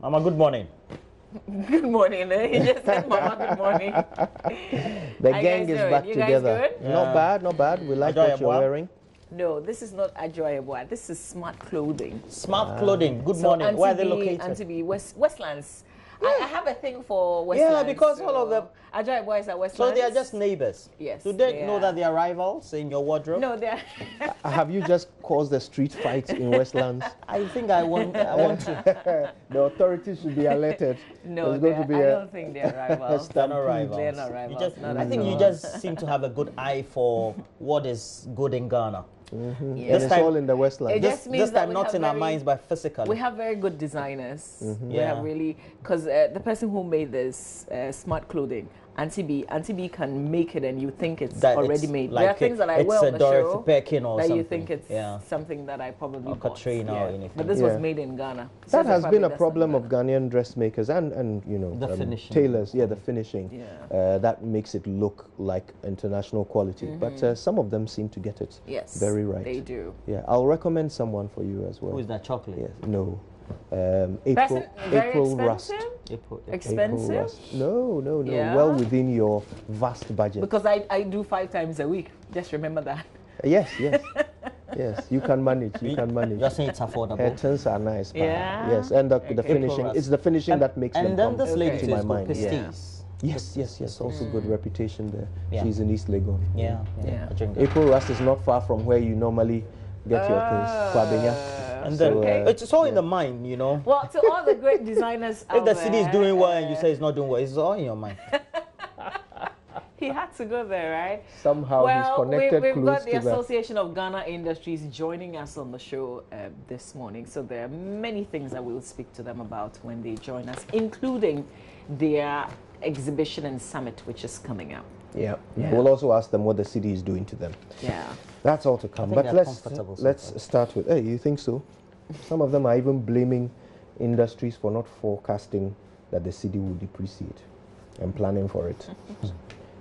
Mama, good morning. Good morning. He just said, Mama, good morning. The gang is back together. Guys good? Yeah. Not bad, not bad. We like what you're wearing. No, this is not enjoyable. This is smart clothing. Smart clothing. Good morning. Auntie Where are they B, located? Auntie B, Westlands. I have a thing for Westlands. Yeah, because all of them. Ajoy boys are Westlands. So they are just neighbors. Yes. Do they know that they are rivals in your wardrobe? No, they are. Have you just caused a street fight in Westlands? I think I want to. The authorities should be alerted. No, I don't think they are rivals. They're not rivals. They're not rivals. I think you just seem to have a good eye for what is good in Ghana. Mm-hmm. Yes. And it's all in the Westlands. This time not in our minds, but physically. We have very good designers. Mm-hmm. We have really, because the person who made this smart clothing, Auntie B can make it and you think it's already made. Like there are things that I wear on the Dorothy show Perkin or that something. You think it's something that I probably or bought. Katrina or anything. But this was made in Ghana. So that has been a problem of Ghanaian dressmakers and you know, the finishing. tailors. Yeah, the finishing. Yeah. That makes it look like international quality. But some of them seem to get it very right. They do. Yeah, I'll recommend someone for you as well. Who is that? Chocolate? Yes. No. April Rust. Expensive? April Rust. No. Yeah. Well within your vast budget. Because I do 5 times a week. Just remember that. Yes. Yes, you can manage. You can manage. You're saying it's affordable. Curtains are nice. Yeah. Yes, and the finishing. It's the finishing that makes them And then come this lady to too my is called mind. Yeah. Pistis. Yes. Also good reputation there. Yeah. She's in East Legon. Yeah. I drink that. April Rust is not far from where you normally get your things. Kwabenya. And then it's all in the mind, you know. Well, to all the great designers If the city is doing well and you say it's not doing well, it's all in your mind. He had to go there, right? Somehow he's connected we've close got the to that. Association of Ghana Industries joining us on the show this morning. So there are many things that we'll speak to them about when they join us, including their exhibition and summit, which is coming up. Yeah. We'll also ask them what the city is doing to them. Yeah. That's all to come. But let's start with. Hey, you think so? Some of them are even blaming industries for not forecasting that the city will depreciate and planning for it.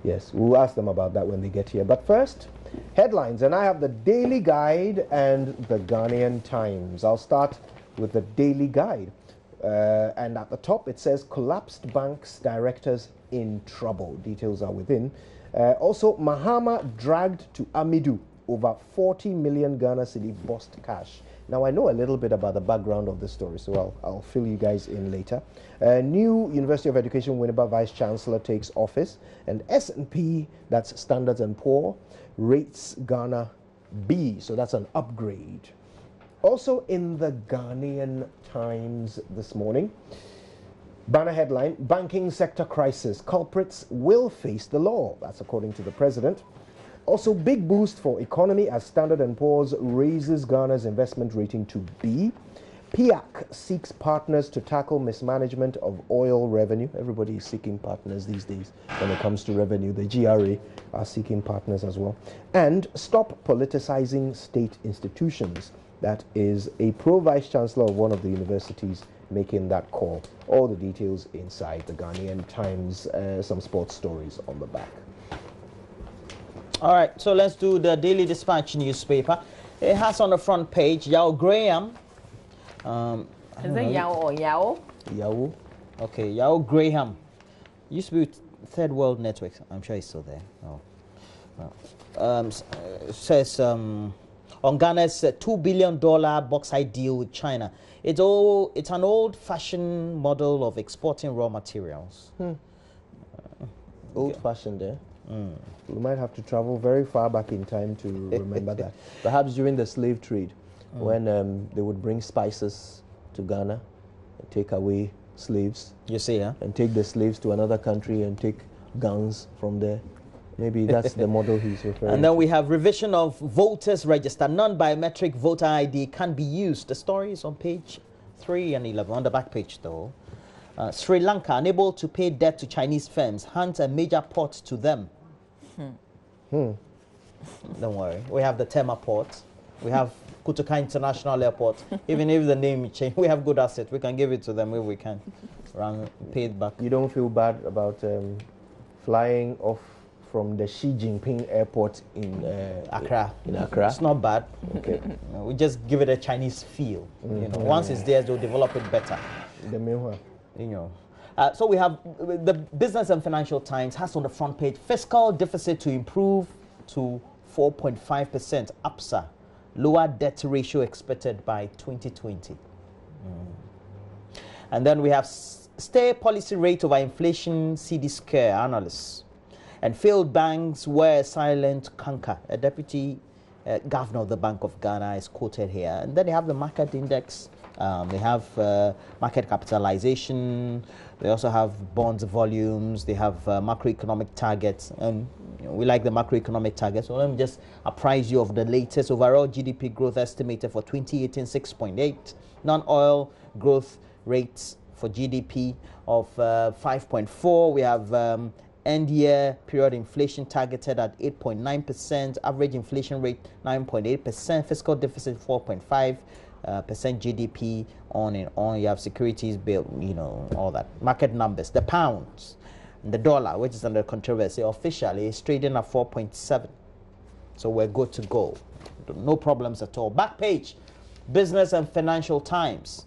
Yes, we'll ask them about that when they get here. But first, headlines. And I have the Daily Guide and the Ghanaian Times. I'll start with the Daily Guide. And at the top, it says, collapsed banks directors in trouble. Details are within. Also, Mahama dragged to Amidu over 40 million Ghana cedi bust cash. Now, I know a little bit about the background of this story, so I'll fill you guys in later. New University of Education Winneba Vice Chancellor takes office, and S&P, that's Standards & Poor, rates Ghana B, so that's an upgrade. Also in the Ghanaian Times this morning, banner headline, banking sector crisis, culprits will face the law. That's according to the president. Also, big boost for economy as Standard & Poor's raises Ghana's investment rating to B. PIAC seeks partners to tackle mismanagement of oil revenue. Everybody is seeking partners these days when it comes to revenue. The GRA are seeking partners as well. And stop politicizing state institutions. That is a pro-vice chancellor of one of the universities making that call. All the details inside the Ghanaian Times, some sports stories on the back. All right, so let's do the Daily Dispatch newspaper. It has on the front page, Yao Graham. Is it Yao or Yao? Yao. Okay, Yao Graham. Used to be with Third World Network. I'm sure he's still there. Says on Ghana's $2 billion bauxite deal with China. It's an old-fashioned model of exporting raw materials. Old-fashioned there. We might have to travel very far back in time to remember that. Perhaps during the slave trade, when they would bring spices to Ghana and take away slaves. You see, huh? And take the slaves to another country and take guns from there. Maybe that's the model he's referring to. And then we have revision of voters register. Non-biometric voter ID can be used. The story is on page 3 and 11, on the back page though. Sri Lanka, unable to pay debt to Chinese firms, hands a major port to them. Don't worry. We have the Tema port. We have Kutuka International Airport. Even if the name change, we have good assets. We can give it to them if we can. Pay it back. You don't feel bad about flying off from the Xi Jinping airport in Accra. In Accra. It's not bad. Okay. We just give it a Chinese feel. You know, once it's there, they'll develop it better. The meanwhile. You know. So we have the Business and Financial Times has on the front page fiscal deficit to improve to 4.5%. APSA, lower debt ratio expected by 2020. And then we have stay policy rate over inflation CD scare analysts. And failed banks were silent canker. A deputy governor of the Bank of Ghana is quoted here. And then they have the market index. They have market capitalization. They also have bonds volumes. They have macroeconomic targets. And you know, we like the macroeconomic targets. So let me just apprise you of the latest overall GDP growth estimated for 2018, 6.8. Non-oil growth rates for GDP of 5.4. We have end year period inflation targeted at 8.9%, average inflation rate 9.8%, fiscal deficit 4.5%, GDP, on and on. You have securities bill, you know, all that. Market numbers. The pounds, the dollar, which is under controversy, officially is trading at 4.7. So we're good to go. No problems at all. Back page, Business and Financial Times.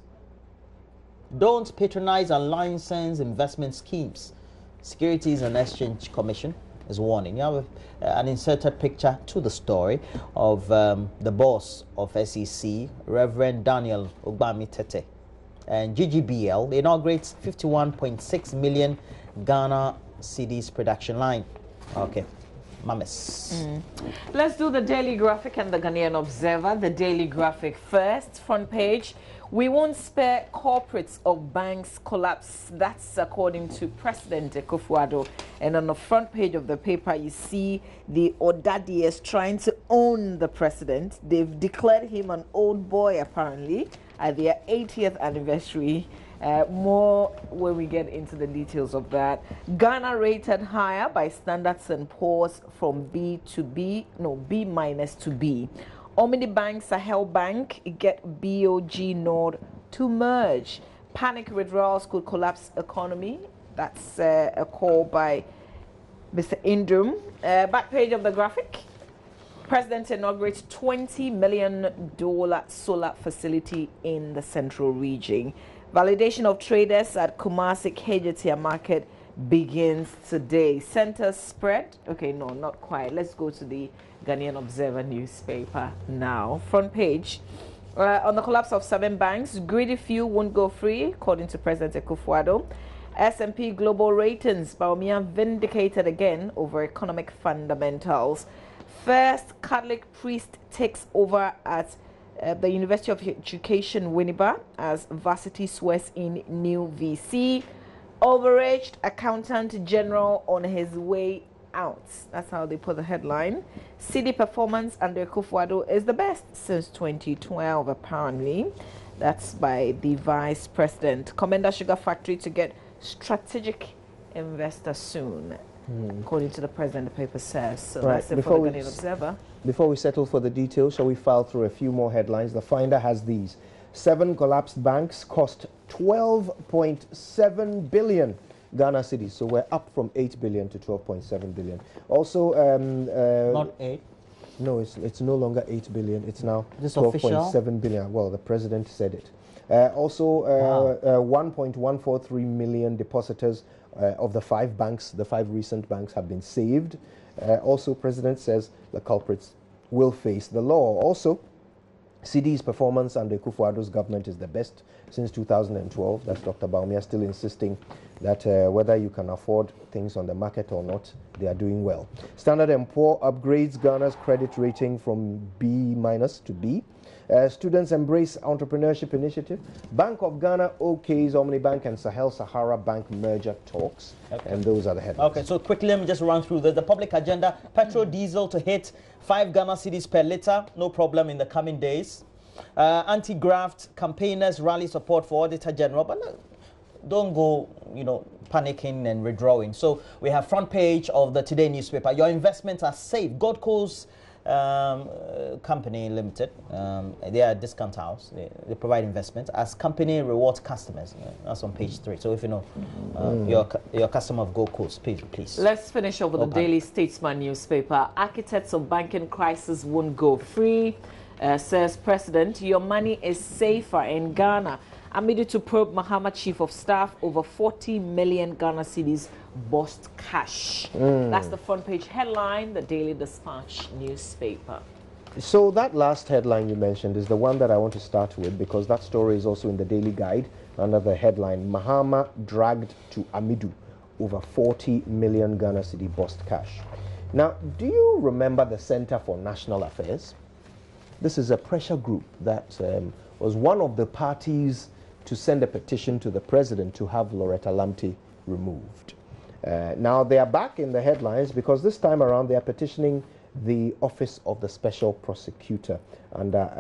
Don't patronize unlicensed investment schemes. Securities and Exchange Commission is warning. You have an inserted picture to the story of the boss of SEC, Reverend Daniel Ogbami Tete. And GGBL inaugurates 51.6 million Ghana cedis production line. Okay. Mamis. Let's do the Daily Graphic and the Ghanaian Observer. The Daily Graphic first, front page. We won't spare corporates of banks collapse. That's according to President Akufo-Addo. And on the front page of the paper, you see the Odadies trying to own the president. They've declared him an old boy, apparently, at their 80th anniversary. More when we get into the details of that. Ghana rated higher by Standards & Poor's from B to B, no, B minus to B. Omni Bank, Sahel Bank, get BOG node to merge. Panic withdrawals could collapse economy. That's a call by Mr. Indum. Back page of the graphic. President inaugurates $20 million solar facility in the central region. Validation of traders at Kumasi KJT market begins today. Center spread. Okay, no, not quite. Let's go to the Ghanaian Observer newspaper now. Front page. On the collapse of 7 banks, greedy few won't go free, according to President Akufo-Addo. S&P Global Ratings, Baumia vindicated again over economic fundamentals. First Catholic priest takes over at the University of Education, Winneba, as varsity swears in new VC. Overaged accountant general on his way out. That's how they put the headline. CD performance under Akufo-Addo is the best since 2012, apparently. That's by the vice president. Commander Sugar Factory to get strategic investor soon, according to the president, the paper says. So right. that's it for the Ghanaian Observer. Before we settle for the details, shall we file through a few more headlines? The Finder has these. 7 collapsed banks cost 12.7 billion Ghana cedis. So we're up from 8 billion to 12.7 billion. Also, not 8. No, it's no longer 8 billion. It's now 12.7 billion. Well, the president said it. Also, 1.143 million depositors of the 5 banks, the 5 recent banks, have been saved. Also, president says the culprits will face the law. Also, CD's performance under Akufo-Addo's government is the best since 2012. That's Dr. Baumia still insisting that whether you can afford things on the market or not, they are doing well. Standard & Poor upgrades Ghana's credit rating from B minus to B. Students embrace entrepreneurship initiative. Bank of Ghana OK's Omni Bank and Sahel Sahara Bank merger talks. Okay. And those are the headlines. Okay, so quickly, let me just run through the public agenda. Petrol diesel to hit 5 Ghana cedis per litre. No problem in the coming days. Anti-graft campaigners rally support for Auditor General. But don't go, panicking and withdrawing. So we have front page of the Today newspaper. Your investments are safe. Gold Coast Company Limited. They are a discount house. They provide investments as company rewards customers. That's on page 3. So if you know you're a customer of Gold Coast, please. Let's finish off with the Daily Statesman newspaper. Architects of banking crisis won't go free, says President. Your money is safer in Ghana. Amid to probe Mahama Chief of Staff, over 40 million Ghana cedis bust cash. That's the front page headline, the Daily Dispatch newspaper. So that last headline you mentioned is the one that I want to start with, because that story is also in the Daily Guide under the headline, Mahama dragged to Amidu, over 40 million Ghana cedi bust cash. Now, do you remember the Center for National Affairs? This is a pressure group that was one of the parties to send a petition to the president to have Loretta Lamte removed. Now they are back in the headlines because this time around they are petitioning the Office of the Special Prosecutor under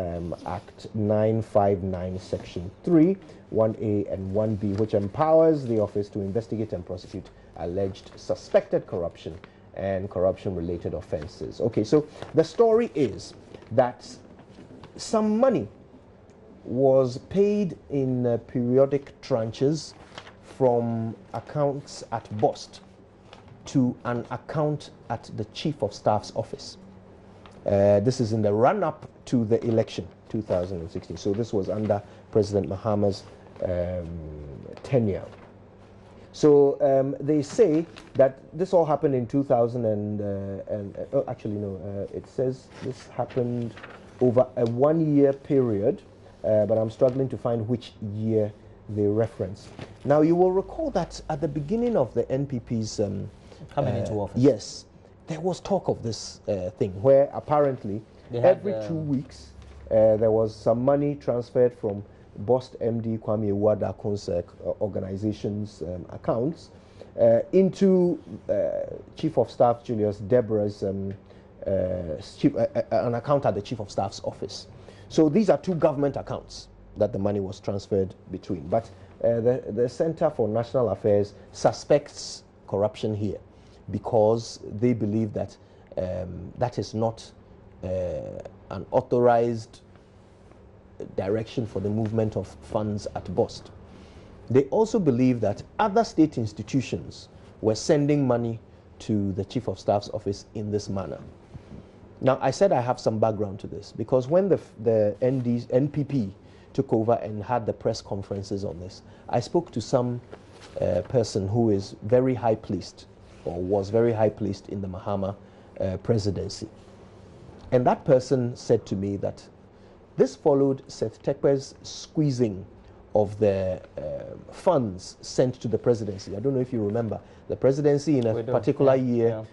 Act 959 Section 3, 1A and 1B, which empowers the office to investigate and prosecute alleged suspected corruption and corruption-related offenses. Okay, so the story is that some money was paid in periodic tranches from accounts at BOST to an account at the Chief of Staff's office. This is in the run-up to the election, 2016. So this was under President Mahama's tenure. So they say that this all happened in 2000 it says this happened over a 1-year period, but I'm struggling to find which year they reference. Now, you will recall that at the beginning of the NPP's coming into office, yes, there was talk of this thing where apparently every 2 weeks there was some money transferred from BOST MD Kwame Wadakon's organization's accounts into Chief of Staff Julius Deborah's an account at the Chief of Staff's office. So these are 2 government accounts that the money was transferred between. But the Center for National Affairs suspects corruption here because they believe that that is not an authorized direction for the movement of funds at BOST. They also believe that other state institutions were sending money to the Chief of Staff's office in this manner. Now, I said I have some background to this because when the NPP took over and had the press conferences on this, I spoke to some person who is very high placed or was very high placed in the Mahama presidency. And that person said to me that this followed Seth Tekpe's squeezing of the funds sent to the presidency. I don't know if you remember. The presidency in a particular year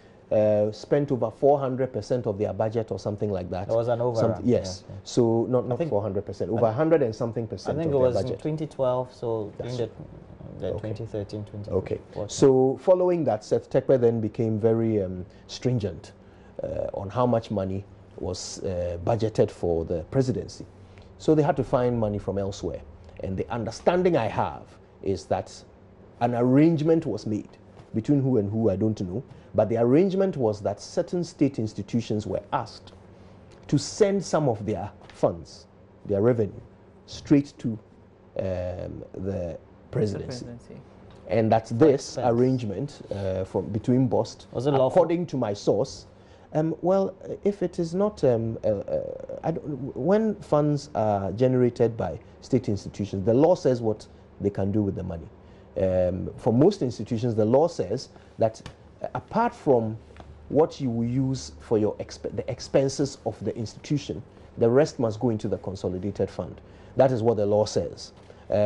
spent over 400% of their budget or something like that. There was an overrun. Yes. Yeah. So not 400%, over 100 and something percent of their budget. I think it was in 2012, so in the 2013, 2014. Okay. So following that, Seth Tekpe then became very stringent on how much money was budgeted for the presidency. So they had to find money from elsewhere. And the understanding I have is that an arrangement was made between who and who, I don't know. But the arrangement was that certain state institutions were asked to send some of their funds, their revenue, straight to the presidency. And that this arrangement between BOST, according to my source, well, if it is not, when funds are generated by state institutions, the law says what they can do with the money. For most institutions, the law says that apart from what you will use for your the expenses of the institution, the rest must go into the consolidated fund. That is what the law says.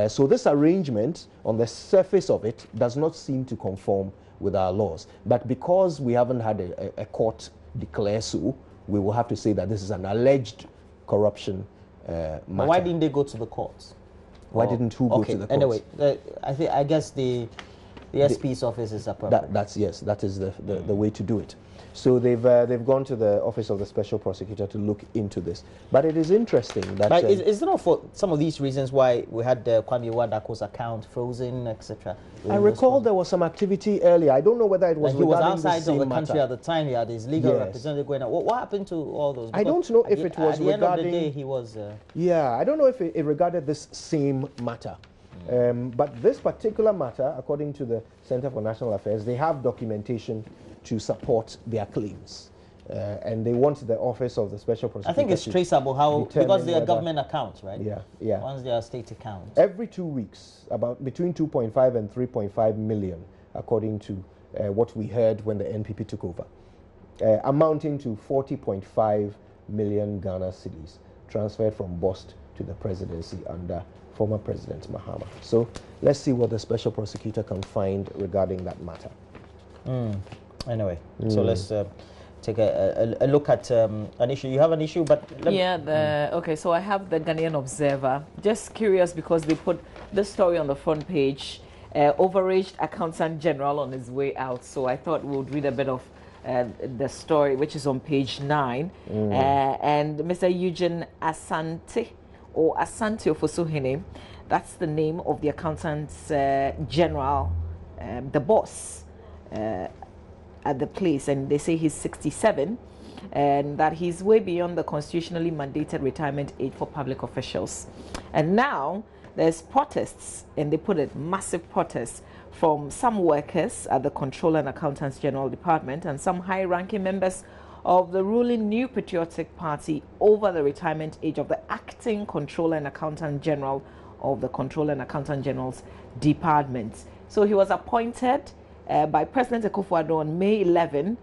So this arrangement, on the surface of it, does not seem to conform with our laws. But because we haven't had a court declare so, we will have to say that this is an alleged corruption matter. Why didn't they go to the courts? Why didn't who go to the courts? Anyway, I guess the The SP's office is appropriate. That is the way to do it. So they've gone to the Office of the Special Prosecutor to look into this. But it is interesting that... But is it not for some of these reasons why we had Kwame Wadako's account frozen, etc.? I recall there was some activity earlier. I don't know whether it was regarding the same matter. He was outside of the country at the time. He had his legal representative going out. What happened to all those? Because I don't know if it was regarding... At the end of the day, he was... Yeah, I don't know if it regarded this same matter. But this particular matter, according to the Center for National Affairs, they have documentation to support their claims. And they want the Office of the Special Prosecutor. I think it's traceable because they are government accounts, right? Yeah. Once they are state accounts. Every 2 weeks, about between 2.5 and 3.5 million, according to what we heard when the NPP took over, amounting to 40.5 million Ghana cedis transferred from BOST to the presidency under former President Mahama. So let's see what the Special Prosecutor can find regarding that matter. Anyway, so let's take a look at an issue. You have an issue, but okay. So I have the Ghanaian Observer. Just curious because they put the story on the front page. Overaged Accountant General on his way out. So I thought we would read a bit of the story, which is on page 9. And Mr. Eugene Asante or Asante Ofosuhene, that's the name of the Accountant General, the boss. At the place, and they say he's 67 and that he's way beyond the constitutionally mandated retirement age for public officials. And now there's protests, and they put it massive protests from some workers at the Controller and Accountants General Department and some high-ranking members of the ruling New Patriotic Party over the retirement age of the acting Controller and Accountant General of the Controller and Accountant General's Department. So he was appointed by President Akufo-Addo on May 11,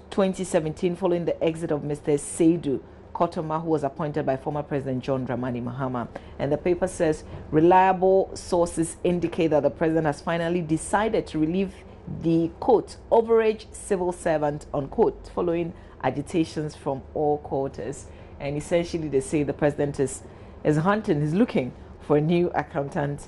2017, following the exit of Mr. Seidu Kotoma, who was appointed by former President John Dramani Mahama. And the paper says reliable sources indicate that the president has finally decided to relieve the, quote, overage civil servant, unquote, following agitations from all quarters. And essentially they say the president is hunting, is looking for a new accountant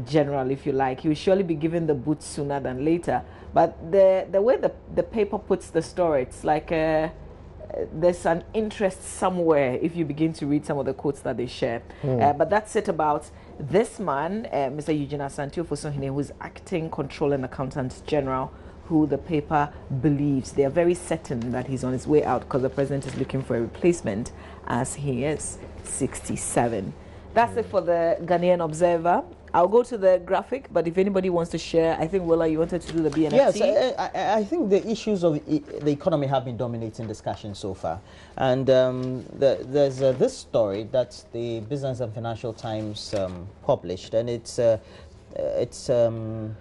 general, if you like. He will surely be given the boot sooner than later. But the way the paper puts the story, it's like there's an interest somewhere if you begin to read some of the quotes that they share. But that's it about this man, Mr. Eugene Asante Ofosuhene, who's acting Controller and Accountant General, who the paper believes they are very certain that he's on his way out because the president is looking for a replacement as he is 67. That's it for the Ghanaian Observer. I'll go to the graphic, but if anybody wants to share, I think, Willa, you wanted to do the BNFT. Yes, I think the issues of the economy have been dominating discussion so far. And there's this story that the Business and Financial Times published, and it's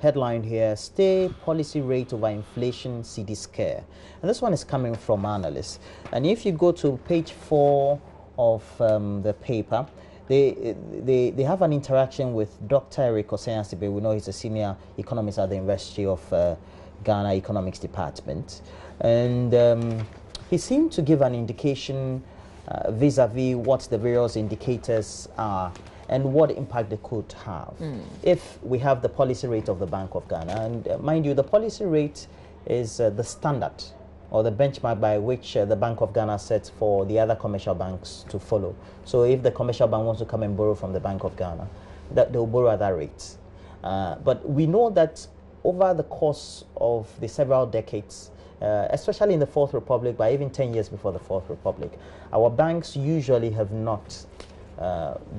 headlined here, Stay Policy Rate Over Inflation CD Scare. And this one is coming from analysts. And if you go to page 4 of the paper, they have an interaction with Dr. Eric Osenasibe. We know he's a senior economist at the University of Ghana Economics Department. And he seemed to give an indication vis-a-vis what the various indicators are and what impact they could have if we have the policy rate of the Bank of Ghana. And mind you, the policy rate is the standard or the benchmark by which the Bank of Ghana sets for the other commercial banks to follow. So if the commercial bank wants to come and borrow from the Bank of Ghana, that they'll borrow at that rate. But we know that over the course of the several decades, especially in the Fourth Republic, but even 10 years before the Fourth Republic, our banks usually have not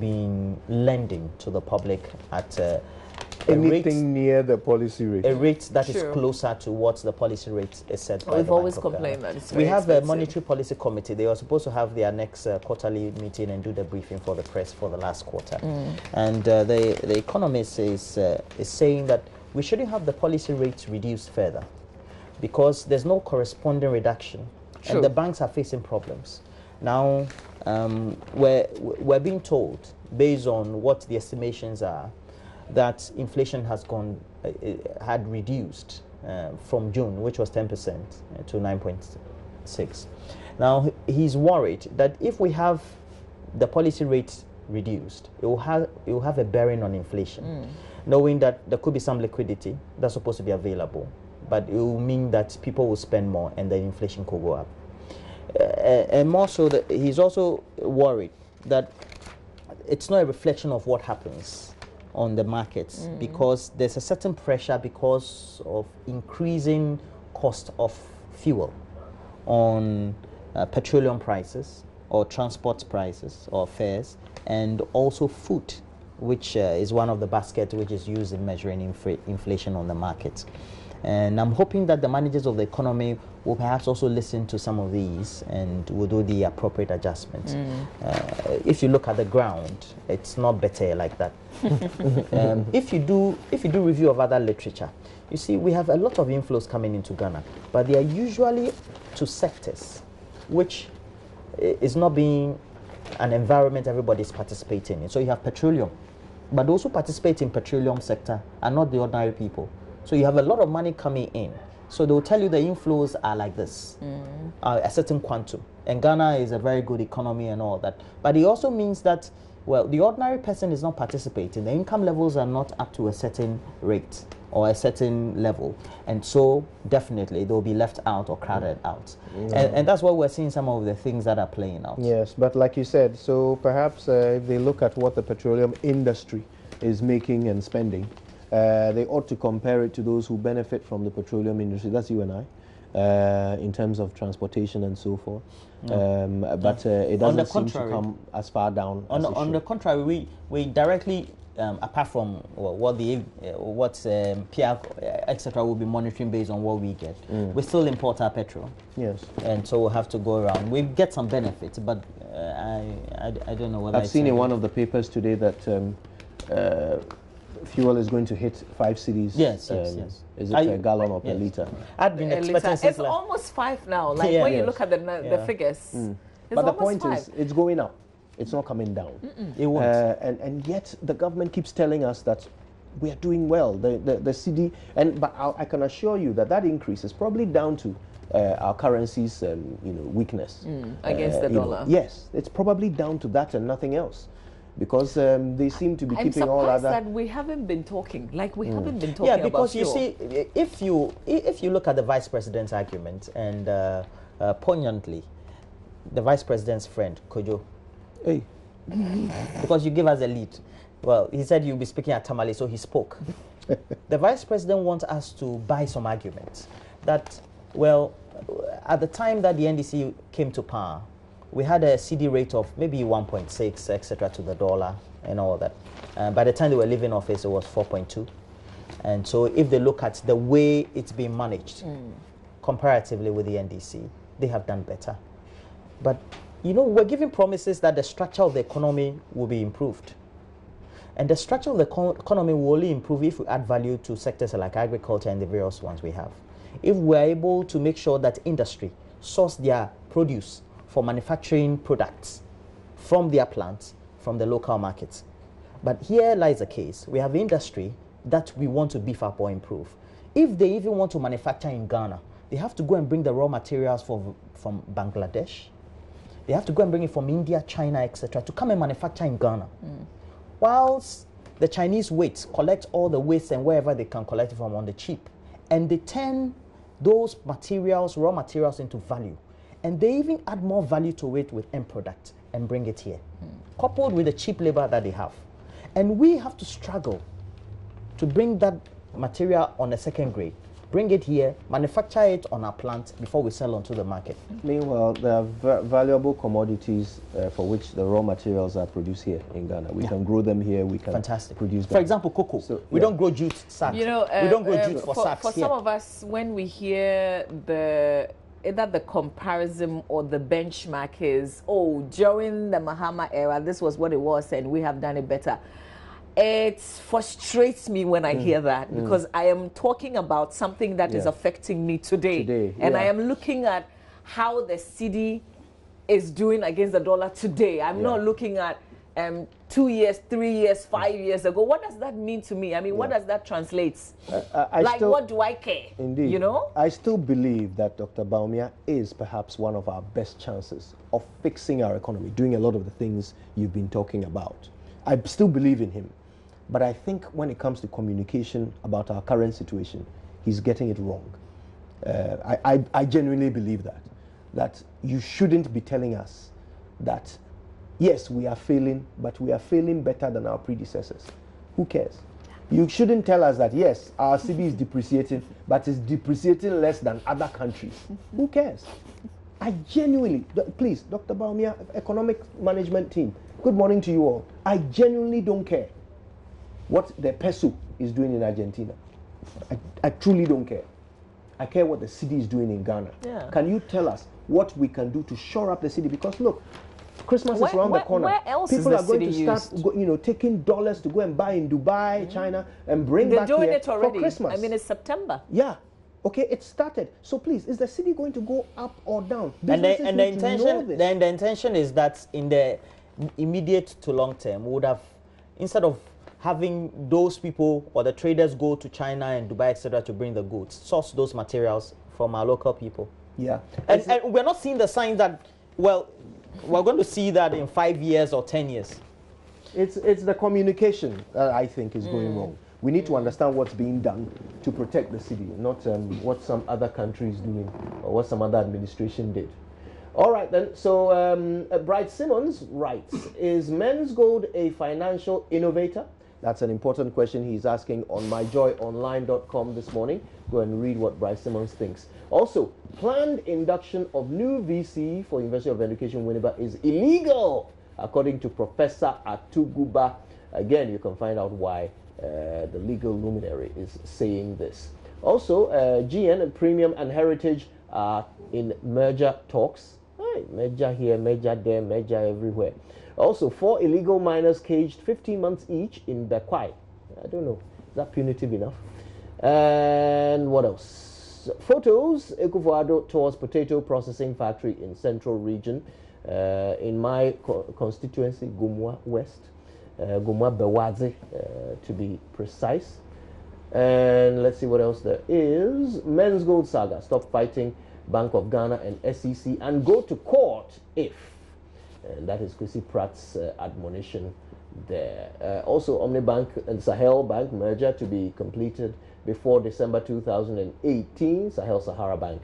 been lending to the public at anything near the policy rate. A rate that is closer to what the policy rate is set by. We've always complained that it's very We have expensive. a monetary policy committee. They are supposed to have their next quarterly meeting and do the briefing for the press for the last quarter. And the economist is saying that we shouldn't have the policy rates reduced further because there's no corresponding reduction. And the banks are facing problems. Now, we're being told, based on what the estimations are, that inflation has had reduced from June, which was 10%, to 9.6. Now, he's worried that if we have the policy rate reduced, it will have a bearing on inflation. knowing that there could be some liquidity that's supposed to be available, but it will mean that people will spend more and the inflation could go up. And more so, that he's also worried that it's not a reflection of what happens on the markets, because there's a certain pressure because of increasing cost of fuel on petroleum prices or transport prices or fares, and also food, which is one of the baskets which is used in measuring inflation on the market. And I'm hoping that the managers of the economy will perhaps also listen to some of these and will do the appropriate adjustments. If you look at the ground, it's not better like that. If you do review of other literature, you see we have a lot of inflows coming into Ghana, but they are usually to sectors which is not being an environment everybody is participating in. So you have petroleum, but those who participate in petroleum sector are not the ordinary people. So you have a lot of money coming in. So they'll tell you the inflows are like this, a certain quantum. And Ghana is a very good economy and all that. But it also means that, well, the ordinary person is not participating. The income levels are not up to a certain rate or a certain level. And so definitely they'll be left out or crowded out. And that's why we're seeing some of the things that are playing out. Yes, but like you said, so perhaps if they look at what the petroleum industry is making and spending, they ought to compare it to those who benefit from the petroleum industry. That's you and I, in terms of transportation and so forth. But it doesn't seem to come as far down. On the contrary, we directly, apart from what PR etc. will be monitoring based on what we get, we still import our petrol. Yes. And so we'll have to go around. We get some benefits, but I don't know whether I've seen in one of the papers today that fuel is going to hit 5 cities. Yes. Is it a gallon or per litre? I'd been expecting it's almost 5 now. Like when you look at the figures. But the point is, it's going up. It's not coming down. It won't. And yet the government keeps telling us that we are doing well. The CD, but I can assure you that increase is probably down to our currency's weakness against the dollar. Yes, it's probably down to that and nothing else. Because they seem to be keeping all other. I'm surprised that we haven't been talking. Like we haven't been talking about because you see, if you look at the vice president's argument, and poignantly, the vice president's friend Kojo, hey, because you give us a lead. Well, he said you'll be speaking at Tamale, so he spoke. The vice president wants us to buy some arguments that, well, at the time that the NDC came to power, we had a CD rate of maybe 1.6, etc. to the dollar and all that. By the time they were leaving office, it was 4.2. And so if they look at the way it's being managed, comparatively with the NDC, they have done better. But, we're giving promises that the structure of the economy will be improved. And the structure of the economy will only improve if we add value to sectors like agriculture and the various ones we have. If we're able to make sure that industry source their produce for manufacturing products from their plants, from the local markets. But here lies the case. We have industry that we want to beef up or improve. If they even want to manufacture in Ghana, they have to go and bring the raw materials from Bangladesh. They have to go and bring it from India, China, etc. to come and manufacture in Ghana. Whilst the Chinese collect all the waste and wherever they can collect it from on the cheap. And they turn those materials, raw materials, into value. And they even add more value to it with end product and bring it here, coupled with the cheap labor that they have. And we have to struggle to bring that material on a second grade, bring it here, manufacture it on our plant before we sell onto the market. Meanwhile, there are valuable commodities for which the raw materials are produced here in Ghana. We can grow them here, we can produce them. For example, cocoa. So, we don't grow jute sacks. We don't grow jute for sacks For some of us, when we hear either the comparison or the benchmark is, during the Mahama era, this was what it was and we have done it better. It frustrates me when I hear that, because I am talking about something that is affecting me today. And I am looking at how the cedi is doing against the dollar today. I'm not looking at 2 years, 3 years, 5 years ago. What does that mean to me? I mean, what does that translate? What do I care? Indeed. I still believe that Dr. Bawumia is perhaps one of our best chances of fixing our economy, doing a lot of the things you've been talking about. I still believe in him. But I think when it comes to communication about our current situation, he's getting it wrong. I genuinely believe that you shouldn't be telling us that, yes, we are failing, but we are failing better than our predecessors. Who cares? You shouldn't tell us that, yes, our city is depreciating, but it's depreciating less than other countries. Who cares? I genuinely, please, Dr. Baumia, economic management team, good morning to you all. I genuinely don't care what the peso is doing in Argentina. I truly don't care. I care what the city is doing in Ghana. Yeah. Can you tell us what we can do to shore up the city? Because look, Christmas is around the corner. Where else People is are going to start, taking dollars to go and buy in Dubai, China, and bring back here They're doing it already. For Christmas. I mean, it's September. Yeah. Okay, it started. So please, is the city going to go up or down? And the intention is that in the immediate to long term, we would have, instead of having those people or the traders go to China and Dubai, etc., to bring the goods, source those materials from our local people. Yeah. And we're not seeing the signs that, well, we're going to see that in 5 years or 10 years. It's the communication that I think is going wrong. We need to understand what's being done to protect the city, not what some other country is doing or what some other administration did. All right, then. So Bright Simmons writes, is Men's Gold a financial innovator? That's an important question he's asking on myjoyonline.com this morning. Go and read what Bryce Simmons thinks. Also, planned induction of new VC for University of Education Winneba is illegal, according to Professor Atuguba. Again, you can find out why the legal luminary is saying this. Also, GN, Premium and Heritage are in merger talks. Hey, merger here, merger there, merger everywhere. Also, 4 illegal miners caged 15 months each in Bekwai. I don't know. Is that punitive enough? And what else? Photos. Ekufuado tours potato processing factory in Central Region. In my constituency, Gumwa West. Gumwa Bewaze, to be precise. And let's see what else there is. Men's Gold Saga. Stop fighting Bank of Ghana and SEC and go to court if. And that is Chrissy Pratt's admonition there. Also, Omnibank and Sahel Bank merger to be completed before December 2018. Sahel Sahara Bank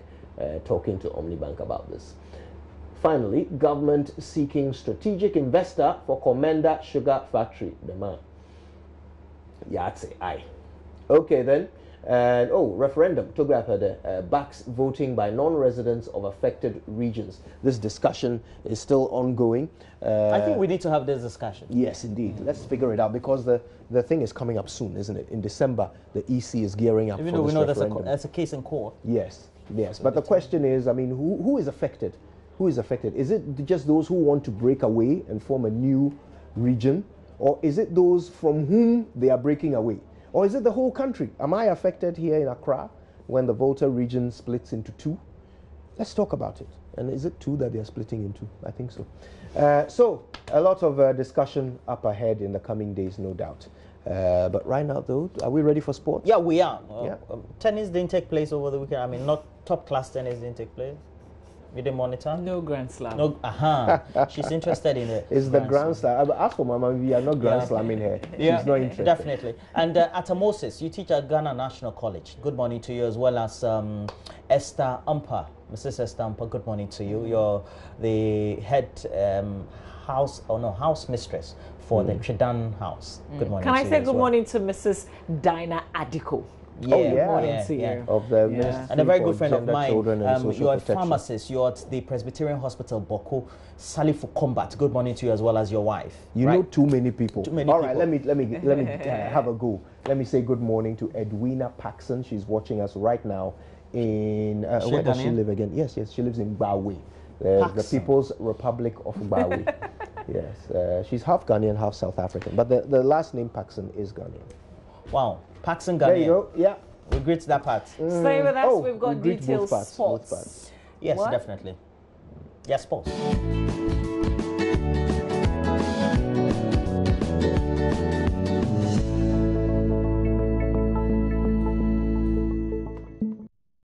talking to Omnibank about this. Finally, government seeking strategic investor for Commander Sugar Factory. The man. Yatse, aye. Okay then. And referendum. Togwapede backs voting by non-residents of affected regions. This discussion is still ongoing. I think we need to have this discussion. Yes, indeed. Let's figure it out because the thing is coming up soon, isn't it? In December, the EC is gearing up. Even though we know there's a case in court. Yes, yes. But the question is, I mean, who is affected? Who is affected? Is it just those who want to break away and form a new region, or is it those from whom they are breaking away? Or is it the whole country? Am I affected here in Accra when the Volta region splits into 2? Let's talk about it. And is it 2 that they are splitting into? I think so. So a lot of discussion up ahead in the coming days, no doubt. But right now, though, are we ready for sports? Yeah, we are. Yeah. Tennis didn't take place over the weekend. I mean, not top-class tennis didn't take place. You didn't monitor? No Grand Slam. No, she's interested in it. It's the Grand Slam. As for Mama, we are not Grand Slamming her. Yeah, she's not interested. Definitely. And Atamosis, you teach at Ghana National College. Good morning to you, as well as Esther Umpa. Mrs. Esther Umpa, good morning to you. You're the head house mistress for the Tridan House. Good morning Can to I you say as good well. morning to Mrs. Dinah Adiko? Yeah, good morning to you. Of the Ministry and a very for good friend of Gender, mine. Children and Social You're a Protection. pharmacist. You're at the Presbyterian Hospital, Boko, Sally for Combat. Good morning to you, as well as your wife. You know too many people. Too many All people. right, let me have a go. Let me say good morning to Edwina Paxson. She's watching us right now in where does she live again? Yes, she lives in Bawe, the People's Republic of Bawe. Yes, she's half Ghanaian, half South African, but the last name Paxson is Ghanaian. Wow, Paxson Ghanaian. There you go. Yeah. We greet that part. Stay with us. We've got we greet details. both parts, Sports. both parts. Yes, What? definitely. Yes, sports.